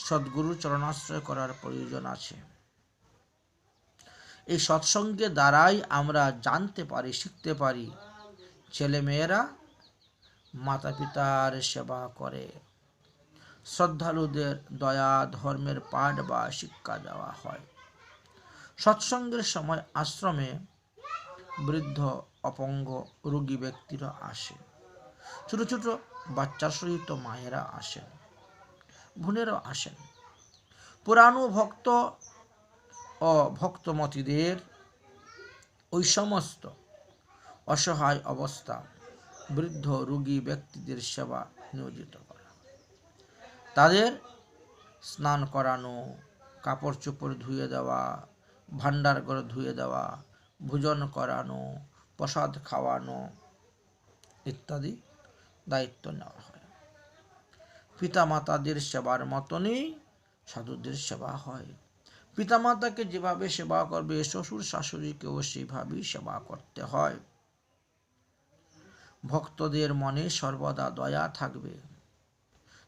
Speaker 1: সদ্গুরু চরণাশ্রয় করার প্রয়োজন আছে। এই সৎসঙ্গের দ্বারাই আমরা জানতে পারি, শিখতে পারি, ছেলে মেয়েরা মাতা পিতার সেবা করে, শ্রদ্ধালুদের দয়া ধর্মের পাঠ বা শিক্ষা দেওয়া হয়। সৎসঙ্গের সময় আশ্রমে বৃদ্ধ অপঙ্গ রোগী ব্যক্তিরা আসে, ছোট ছোট বাচ্চার সহিত মায়েরা আসেন, বোনেরা আসেন। পুরানো ভক্ত ও ভক্তমতীদের ওই সমস্ত অসহায় অবস্থা বৃদ্ধ রোগী ব্যক্তিদের সেবা নিয়োজিত করা, তাদের স্নান করানো, কাপড় চোপড় ধুয়ে দেওয়া, ভান্ডার ঘর ধুয়ে দেওয়া, ভোজন করানো, প্রসাদ খাওয়ানো ইত্যাদি দায়িত্ব নেওয়া হয়। পিতামাতাদের সেবার মতনই সাধুদের সেবা হয়। পিতামাতাকে যেভাবে সেবা করবে শ্বশুর শাশুড়িকেও সেইভাবেই সেবা করতে হয়। ভক্তদের মনে সর্বদা দয়া থাকবে,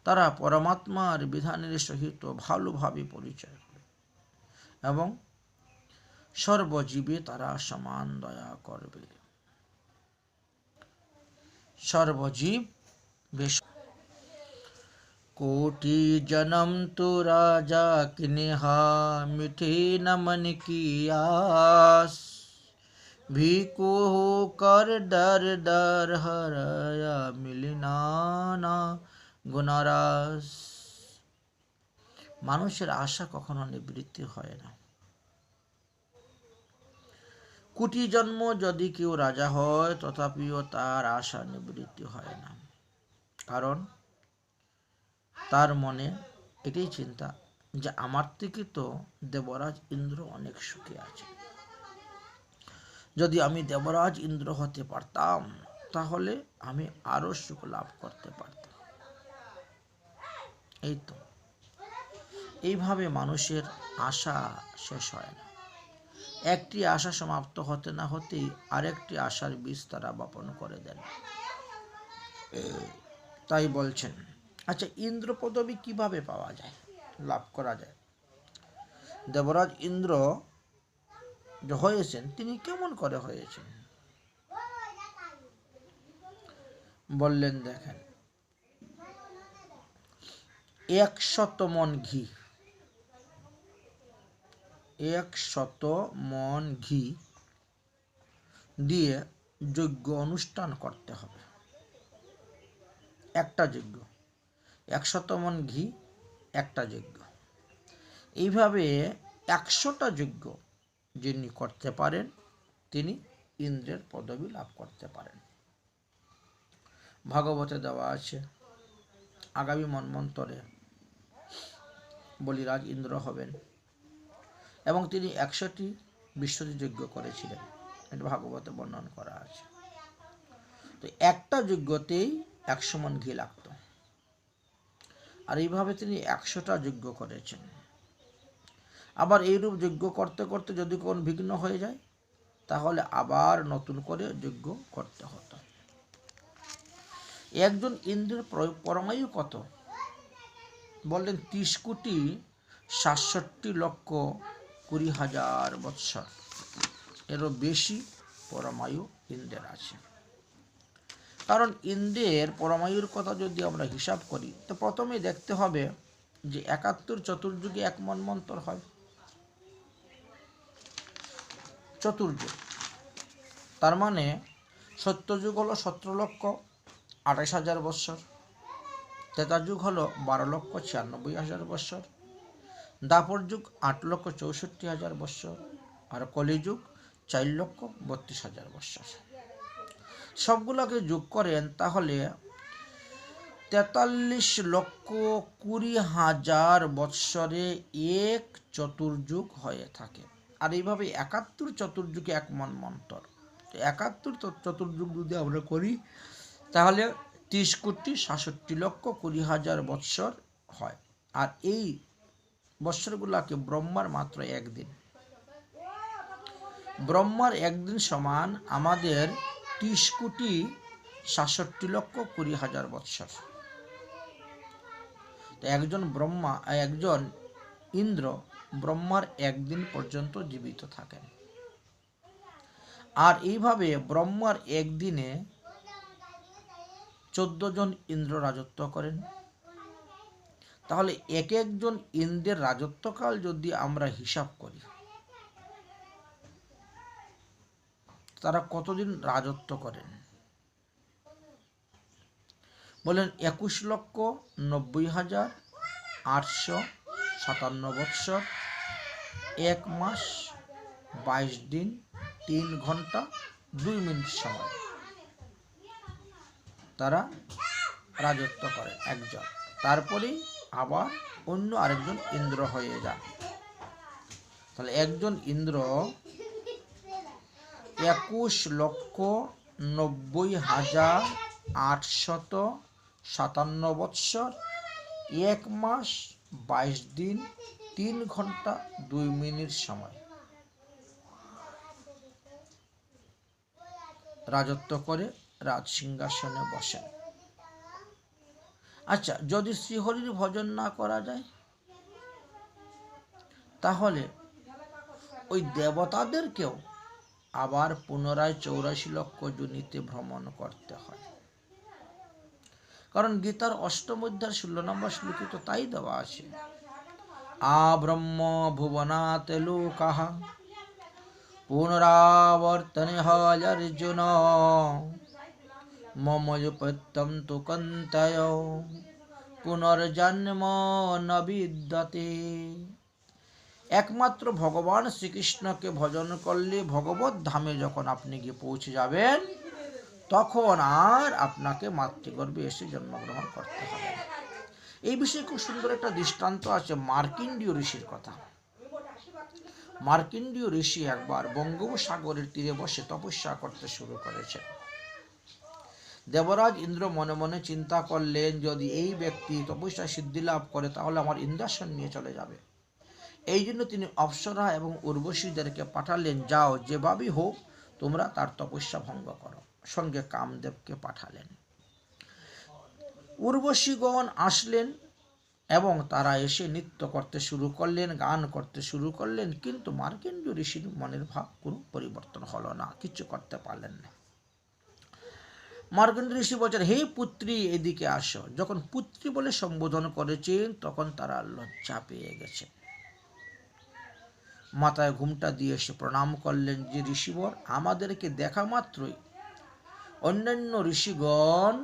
Speaker 1: তারা পরমাত্মার বিধানের সহিত ভালোভাবে পরিচয় করবে এবং সর্বজীবে তারা সমান দয়া করবে। সর্বজীব कोटि जन्म तो राजा की नेहा, मिठे न मन की आस, भीको होकर डर डर हराया, मिलना ना गुनारास। মানুষের আশা কখনো নিবৃত্তি হয় না। কোটি জন্ম যদি কেউ রাজা হয় তথাপিও তার আশা নিবৃত্তি হয় না, কারণ তার মনে এটাই চিন্তা যে আমার থেকে তো দেবরাজ ইন্দ্র অনেক সুখে আছে, যদি আমি দেবরাজ ইন্দ্র হতে পারতাম তাহলে আমি আরো সুখ লাভ করতে পারতাম। এই তো এইভাবে মানুষের আশা শেষ হয় না। একটি আশা সমাপ্ত হতে না হতেই আরেকটি আশার বীজ তারা বপন করে দেন। তাই বলছেন, আচ্ছা, ইন্দ্র পদবী কিভাবে পাওয়া যায়, লাভ করা যায়? দেবরাজ ইন্দ্র যে হয়েছেন তিনি কেমন করে হয়েছেন? বললেন, দেখেন, 100 মন ঘি, 100 মন ঘি দিয়ে যজ্ঞ অনুষ্ঠান করতে হবে। একটা যজ্ঞ, 100 মন ঘি, একটা যজ্ঞ। এইভাবে 100টা যজ্ঞ যিনি করতে পারেন তিনি ইন্দ্রের পদবী লাভ করতে পারেন। ভাগবতে দেওয়া আছে, আগামী মন্বন্তরে বলিরাজ ইন্দ্র হবেন এবং তিনি 100টি বিশ্বজি যজ্ঞ করেছিলেন, এটা ভাগবতে বর্ণনা করা আছে। তো একটা যজ্ঞতেই 100 মণ ঘি লাগত, আর এইভাবে তিনি 100টা যজ্ঞ করেছেন। আবার এইরূপ যজ্ঞ করতে করতে যদি কোন বিঘ্ন হয়ে যায় তাহলে আবার নতুন করে যজ্ঞ করতে হতো। একজন ইন্দ্রের পরমায়ু কত? বললেন 30,67,20,000 বৎসর, এরও বেশি পরমায়ু ইন্দ্রের আছে। কারণ ইন্দ্রের পরমায়ুর কথা যদি আমরা হিসাব করি তো প্রথমে দেখতে হবে যে 71 চতুর্যুগে 1 মন্বন্তর হয়। চতুর্যুগ তার মানে সত্যযুগ হলো 17,28,000 বৎসর, ত্রেতাযুগ হলো 12,96,000 বৎসর, দ্বাপর যুগ 8,64,000 বৎসর, আর কলিযুগ 4,32,000 বৎসর। সবগুলোকে যোগ করেন তাহলে 43,20,000 বৎসরে এক চতুর্যুগ হয়ে থাকে। আর এইভাবে 71 চতুর্যুগে 1 মন্বন্তর। 71 চতুর্যুগ যদি আমরা করি তাহলে 30,67,20,000 বৎসর হয়। আর এই বৎসরগুলোকে ব্রহ্মার মাত্র একদিন। ব্রহ্মার একদিন সমান আমাদের 30,67,20,000 বৎসর। একজন ইন্দ্র ব্রহ্মার একদিন পর্যন্ত জীবিত থাকেন। আর এইভাবে ব্রহ্মার একদিনে 14 জন ইন্দ্র রাজত্ব করেন। তাহলে এক একজন ইন্দ্রের রাজত্বকাল যদি আমরা হিসাব করি তারা কতদিন রাজত্ব করেন? বলেন 21,90,857 বৎসর, 1 মাস 22 দিন 3 ঘন্টা 2 মিনিট সময় তারা রাজত্ব করেন একজন। তারপরে আবার অন্য আরেকজন ইন্দ্র হয়ে যান। তাহলে একজন ইন্দ্র 21,90,857 বৎসর, 1 মাস 22 দিন 3 ঘন্টা 2 মিনিট সময় রাজত্ব করে রাজ সিংহাসনে বসেন। আচ্ছা, যদি শ্রীহরির ভজন না করা যায়, তাহলে ওই দেবতাদেরকেও আবার পুনরায় 84 লক্ষ যোনিতে ভ্রমণ করতে হয়। কারণ গীতার 8ম অধ্যায় 16 নম্বর শ্লোকে তো তাই দেওয়া আছে, আব্রহ্ম ভুবনাত লোকাঃ পুনরাবর্তনে অর্জুন মমযুপত্যম তু কন্তয় পুনর্জন্ম ন বিদ্যতে। একমাত্র ভগবান শ্রীকৃষ্ণকে ভজন করলে ভগবত ধামে যখন আপনি গিয়ে পৌঁছে যাবেন, তখন আর আপনাকে মাতৃগর্ভে এসে জন্মগ্রহণ করতে হবে। এই বিষয়ে খুব সুন্দর একটা দৃষ্টান্ত আছে মার্কণ্ডেয় ঋষির কথা। মার্কণ্ডেয় ঋষি একবার বঙ্গোপসাগরের তীরে বসে তপস্যা করতে শুরু করেছেন। দেবরাজ ইন্দ্র মনে মনে চিন্তা করলেন, যদি এই ব্যক্তি তপস্যা সিদ্ধি লাভ করে তাহলে আমার ইন্দ্রাসন নিয়ে চলে যাবে। এই জন্য তিনি অপ্সরা এবং উর্বশীদেরকে পাঠালেন, যাও যেভাবেই হোক তোমরা তার তপস্যা ভঙ্গ করো। সঙ্গে কামদেবকে পাঠালেন। উর্বশীগণ আসলেন এবং তারা এসে নৃত্য করতে শুরু করলেন, গান করতে শুরু করলেন, কিন্তু মার্কণ্ডেয় ঋষির মনের ভাব কোনো পরিবর্তন হলো না, কিছু করতে পারলেন না। মার্কণ্ডেয় ঋষি বলছেন, হে পুত্রী এদিকে আসো। যখন পুত্রী বলে সম্বোধন করেছেন তখন তারা লজ্জা পেয়ে গেছে। মাথায় ঘুমটা দিয়ে এসে প্রণাম করলেন যে ঋষিবর, আমাদেরকে দেখা মাত্রই অন্যান্য ঋষিগণ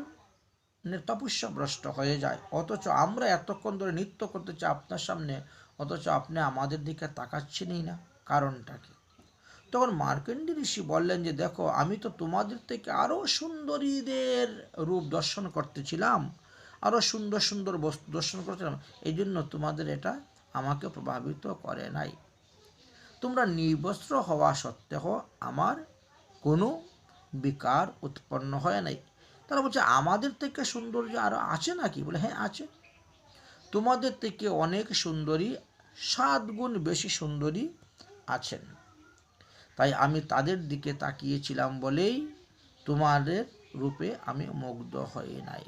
Speaker 1: তপস্যাভ্রষ্ট হয়ে যায়, অথচ আমরা এতক্ষণ ধরে নৃত্য করতে চাই আপনার সামনে, অথচ আপনি আমাদের দিকে তাকাচ্ছেনই না, কারণটা কি? তখন মার্কণ্ডেয় ঋষি বললেন যে দেখো, আমি তো তোমাদের থেকে আরো সুন্দরীদের রূপ দর্শন করতেছিলাম, আরো সুন্দর সুন্দর বস্তু দর্শন করছিলাম, এই জন্য তোমাদের এটা আমাকে প্রভাবিত করে নাই। তোমরা নির্বস্ত্র হওয়া সত্ত্বেও আমার কোনো বিকার উৎপন্ন হয় নাই। তারা বলছে, আমাদের থেকে সৌন্দর্য আরো আছে নাকি? বলে, হ্যাঁ আছে। তোমাদের থেকে অনেক সুন্দরী, 7 গুণ বেশি সুন্দরী আছেন। তাই আমি তাদের দিকে তাকিয়েছিলাম বলেই তোমাদের রূপে আমি মুগ্ধ হয়ে নাই।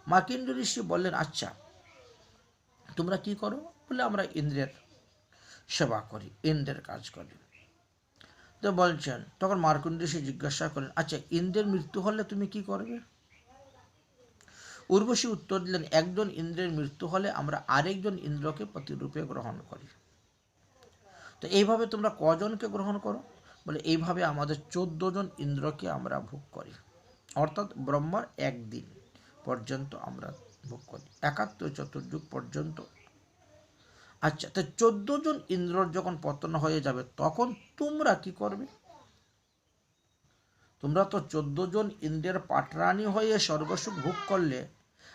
Speaker 1: মার্কণ্ডেয় ঋষি বললেন, আচ্ছা তোমরা কি করো? বলে, আমরা ইন্দ্রের সেবা করি, ইন্দ্রের কাজ করি। তো বলছেন, তখন মার্কণ্ডেয় ঋষি জিজ্ঞাসা করেন, আচ্ছা ইন্দ্রের মৃত্যু হলে তুমি কি করবে? উর্বশী উত্তর দিলেন, একজন ইন্দ্রের মৃত্যু হলে আমরা আরেকজন ইন্দ্রকে প্রতিরূপে গ্রহণ করি। তো এইভাবে তোমরা কজনকে গ্রহণ করো? বলে, এইভাবে আমাদের 14 জন ইন্দ্রকে আমরা ভোগ করি, অর্থাৎ ব্রহ্মার একদিন পর্যন্ত আমরা ভোগ করি, 71 চতুর্যুগ পর্যন্ত। আচ্ছা, তো 14 জন ইন্দ্রর যখন পতন হয়ে যাবে তখন তোমরা কি করবে? তোমরা তো 14 জন ইন্দ্রের পাটরানি হয়ে স্বর্গসুখ ভোগ করলে।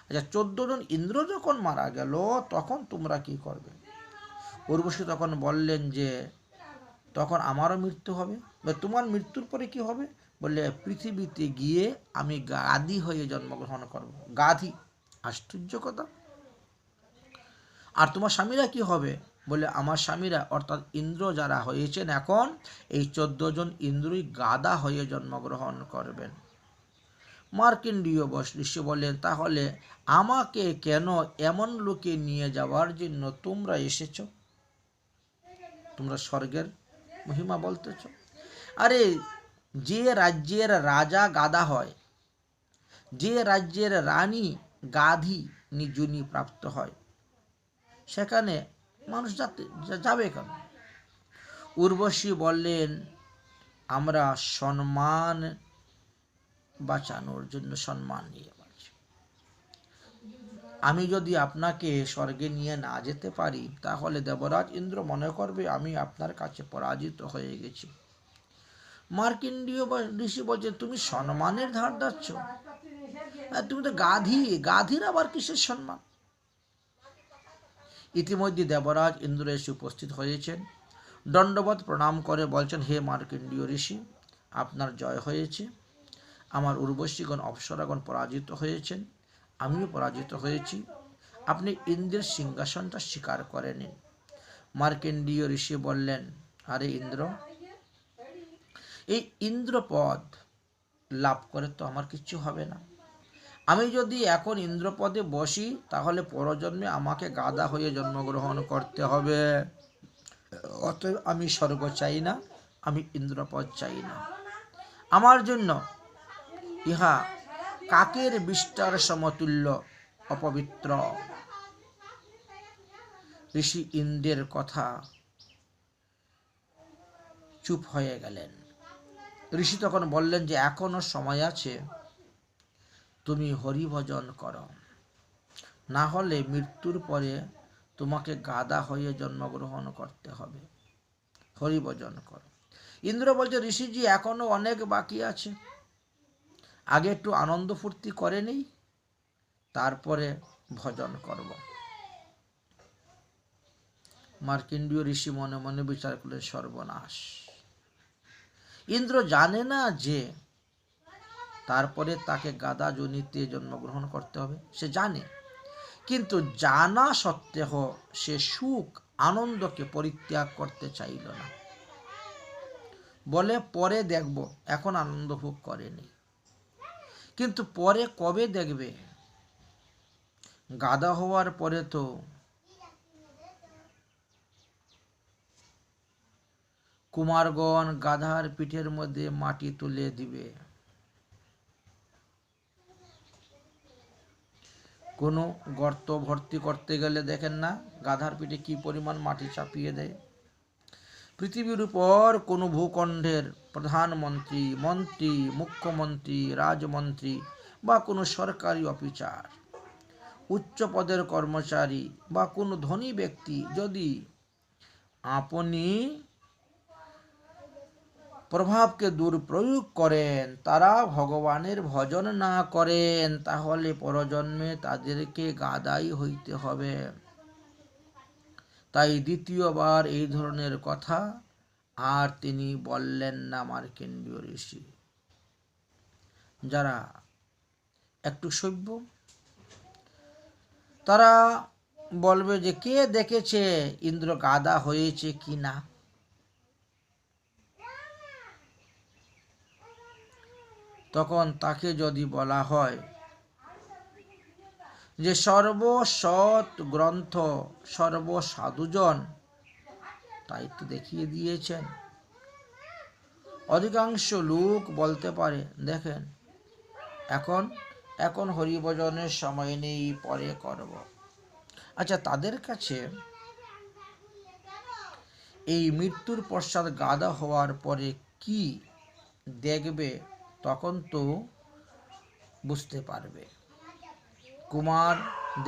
Speaker 1: আচ্ছা, 14 জন ইন্দ্র যখন মারা গেল তখন তোমরা কি করবে? উর্বশী তখন বললেন যে তখন আমারও মৃত্যু হবে। তোমার মৃত্যুর পরে কি হবে? বললে, পৃথিবীতে গিয়ে আমি গাধী হয়ে জন্মগ্রহণ করব। গাধী, আশ্চর্য কথা। আর তোমার স্বামীরা কি হবে? বলে, আমার স্বামীরা অর্থাৎ ইন্দ্র যারা হয়েছেন এখন, এই 14 জন ইন্দ্রই গাধা হয়ে জন্মগ্রহণ করবেন। মার্কণ্ডেয় ঋষি বললেন, তাহলে আমাকে কেন এমন লোকে নিয়ে যাওয়ার জন্য তোমরা এসেছ? তোমরা স্বর্গের মহিমা বলতেছ? আরে, যে রাজ্যের রাজা গাধা হয়, যে রাজ্যের রানী গাধী নিজুনি প্রাপ্ত হয়, সেখানে মানুষ যাবে কেন? উর্বশী বললেন, আমরা সম্মান বাঁচানোর জন্য সম্মান নিয়ে বাঁচি। আমি যদি আপনাকে স্বর্গে নিয়ে না যেতে পারি তাহলে দেবরাজ ইন্দ্র মনে করবে আমি আপনার কাছে পরাজিত হয়ে গেছি। মার্কণ্ডেয় ঋষি বলছে, তুমি সম্মানের ধার দিচ্ছ? তুমি তো গাধী, গাধীর আবার কিসের সম্মান? ইতিমধ্যে দেবরাজ ইন্দ্র এসে উপস্থিত হয়েছেন। দণ্ডবত প্রণাম করে বলছেন, হে মার্কণ্ডেয় ঋষি, আপনার জয় হয়েছে। আমার উর্বশীগণ অপ্সরাগণ পরাজিত হয়েছেন, আমিও পরাজিত হয়েছি। আপনি ইন্দ্রের সিংহাসনটা স্বীকার করে নিন। মার্কণ্ডেয় ঋষি বললেন, আরে ইন্দ্র, এই ইন্দ্রপদ লাভ করে তো আমার কিচ্ছু হবে না। আমি যদি এখন ইন্দ্রপদে বসি তাহলে পরজন্মে আমাকে গাধা হয়ে জন্মগ্রহণ করতে হবে। অতএব আমি স্বর্গ চাই না, আমি ইন্দ্রপদ চাই না। আমার জন্য ইহা কাকের বিষ্ঠার সমতুল্য, অপবিত্র। ঋষি ইন্দ্রের কথা চুপ হয়ে গেলেন। ঋষি তখন বললেন যে এখনো সময় আছে, তুমি হরিভজন করো, না হলে মৃত্যুর পরে তোমাকে গাধা হয়ে জন্মগ্রহণ করতে হবে। হরিভজন করো। ইন্দ্র বলছে, ঋষিজি এখনো অনেক বাকি আছে, আগে একটু আনন্দ ফুর্তি করে নেই, তারপরে ভজন করব। মার্কণ্ডেয় ঋষি মনে মনে বিচার করলেন, সর্বনাশ। ইন্দ্র জানে না যে তারপরে তাকে গাধা যোনিতে জন্মগ্রহণ করতে হবে, সে জানে, কিন্তু জানা সত্ত্বেও সে সুখ আনন্দকে পরিত্যাগ করতে চাইল না। বলে পরে দেখব, এখন আনন্দ ভোগ করেনি। কিন্তু পরে কবে দেখবে? গাধা হওয়ার পরে তো কুমারগণ গাধার পিঠের মধ্যে মাটি তুলে দিবে, কোনো গর্ত ভর্তি করতে গেলে দেখেন না গাধার পিঠে কি পরিমাণ মাটি চাপিয়ে দেয়। পৃথিবীর উপর কোনো ভূখণ্ডের প্রধানমন্ত্রী, মন্ত্রী, মুখ্যমন্ত্রী, রাজমন্ত্রী বা কোনো সরকারি অফিসার, উচ্চ পদের কর্মচারী বা কোনো ধনী ব্যক্তি যদি আপনি প্রভাবকে দুর্প্রয়োগ করেন, তারা ভগবানের ভজন না করেন, তাহলে পরজন্মে তাদেরকে গাধাই হইতে হবে। তাই দ্বিতীয়বার এই ধরনের কথা আর তিনি বললেন না মার্কণ্ডেয় ঋষি। যারা একটু সভ্য তারা বলবে যে কে দেখেছে ইন্দ্র গাধা হয়েছে কি না। তখন তাকে যদি বলা হয় যে সর্বসৎ গ্রন্থ সর্বসাধুজন তাই তো দেখিয়ে দিয়েছেন, অধিকাংশ লোক বলতে পারে দেখেন এখন হরিভজনের সময় নেই, পরে করব। আচ্ছা, তাদের কাছে এই মৃত্যুর পশ্চাৎ গাধা হওয়ার পরে কি দেখবে তখন তো বুঝতে পারবে। কুমার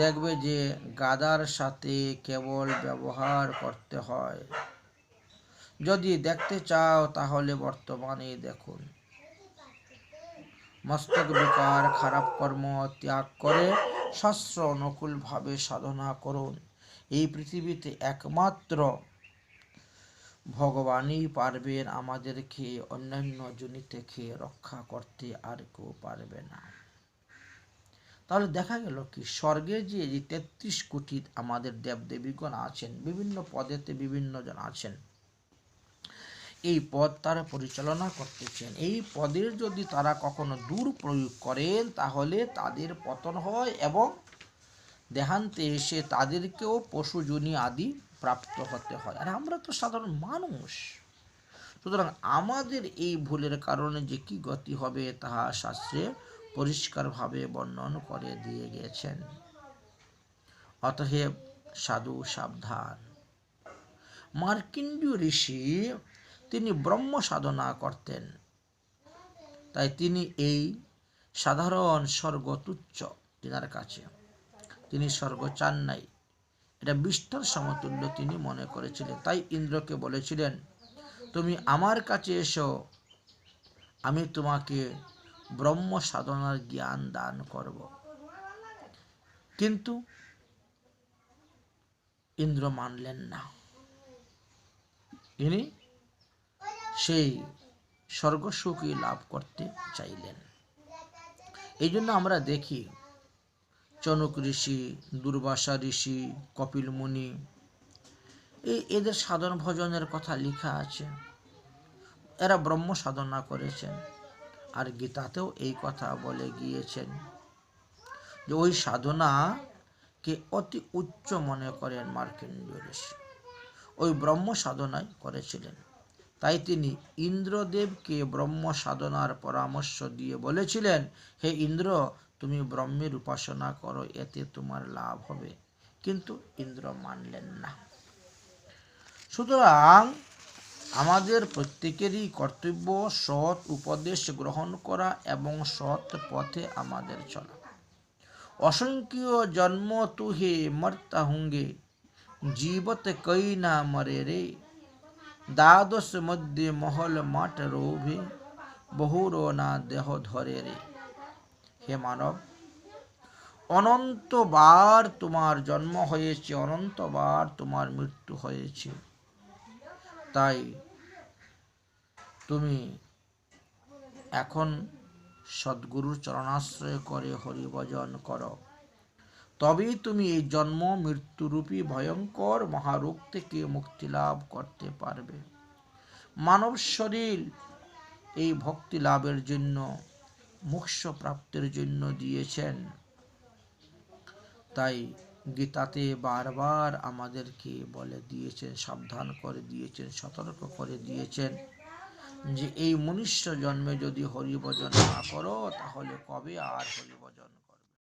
Speaker 1: দেখবে যে গাধার সাথে কেবল ব্যবহার করতে হয়। যদি দেখতে চাও তাহলে বর্তমানে দেখুন। মস্তক বেকার খারাপ কর্ম ত্যাগ করে শাস্ত্র অনুকূলভাবে সাধনা করুন। এই পৃথিবীতে একমাত্র ভগবানই পারবেন আমাদেরকে অন্যান্য যোনি থেকে রক্ষা করতে, আর কেউ পারবে না। তাহলে দেখা গেল কি স্বর্গে যে ৩৩ কোটি আমাদের দেবদেবীগণ আছেন, বিভিন্ন পদেতে বিভিন্ন জন আছেন, এই পদ তারা পরিচালনা করতেছেন। এই পদের যদি তারা কখনো দুর্প্রয়োগ করেন তাহলে তাদের পতন হয় এবং দেহান্তে এসে তাদেরকেও পশু যোনি আদি প্রাপ্ত হতে হয়। আর আমরা তো সাধারণ মানুষ, সুতরাং আমাদের এই ভুলের কারণে যে কি গতি হবে তাহা শাস্ত্রে পরিষ্কারভাবে বর্ণন করে দিয়ে গেছেন। অতএব সাধু সাবধান। মার্কণ্ডেয় ঋষি তিনি ব্রহ্ম সাধনা করতেন, তাই তিনি এই সাধারণ স্বর্গ তুচ্ছ তিনার কাছে, তিনি স্বর্গ চান নাই, এটা বিষ্ঠার সমতুল্য তিনি মনে করেছিলেন। তাই ইন্দ্রকে বলেছিলেন, তুমি আমার কাছে এসো, আমি তোমাকে ব্রহ্ম সাধনার জ্ঞান দান করব। কিন্তু ইন্দ্র মানলেন না, তিনি সেই স্বর্গসুখই লাভ করতে চাইলেন। এই জন্য আমরা দেখি চনক ঋষি, দুর্বাসা ঋষি, কপিল মুনি, এদের সাধন ভজনের কথা লেখা আছে। এরা ব্রহ্ম সাধনা করেছেন। আর গীতাতেও এই কথা বলে গিয়েছেন যে ওই সাধনাকে অতি উচ্চ মনে করেন মার্কণ্ডেয় ঋষি। ওই ব্রহ্ম সাধনায় করেছিলেন। তাই তিনি ইন্দ্রদেবকে ব্রহ্ম সাধনার পরামর্শ দিয়ে বলেছিলেন, হে ইন্দ্র, তুমি ব্রহ্মের উপাসনা করো, এতে তোমার লাভ হবে। কিন্তু ইন্দ্র মানলেন না। সুতরাং আমাদের প্রত্যেকেরই কর্তব্য সৎ উপদেশ গ্রহণ করা এবং সৎ পথে আমাদের চলা। অসংখ্য জন্ম তুহে মর্তা হুঙ্গে, জীবত কই না মরে রে, দ্বাদশ মধ্যে মহল মাঠ রোভে, বহুরো না দেহ ধরে রে। হে মানব, অনন্তবার তোমার জন্ম হয়েছে, অনন্তবার তোমার মৃত্যু হয়েছে। তাই তুমি এখন সদ্গুরুর চরণাশ্রয় করে হরিভজন করো, তবেই তুমি এই জন্ম মৃত্যুরূপী ভয়ঙ্কর মহারোগ থেকে মুক্তি লাভ করতে পারবে। মানব শরীর এই ভক্তি লাভের জন্য, মোক্ষ প্রাপ্তির জন্য দিয়েছেন। তাই গীতাতে বারবার আমাদেরকে বলে দিয়েছেন, সাবধান করে দিয়েছেন, সতর্ক করে দিয়েছেন যে এই মনুষ্য জন্মে যদি হরিভজন না করো তাহলে কবে আর হরিভজন করো।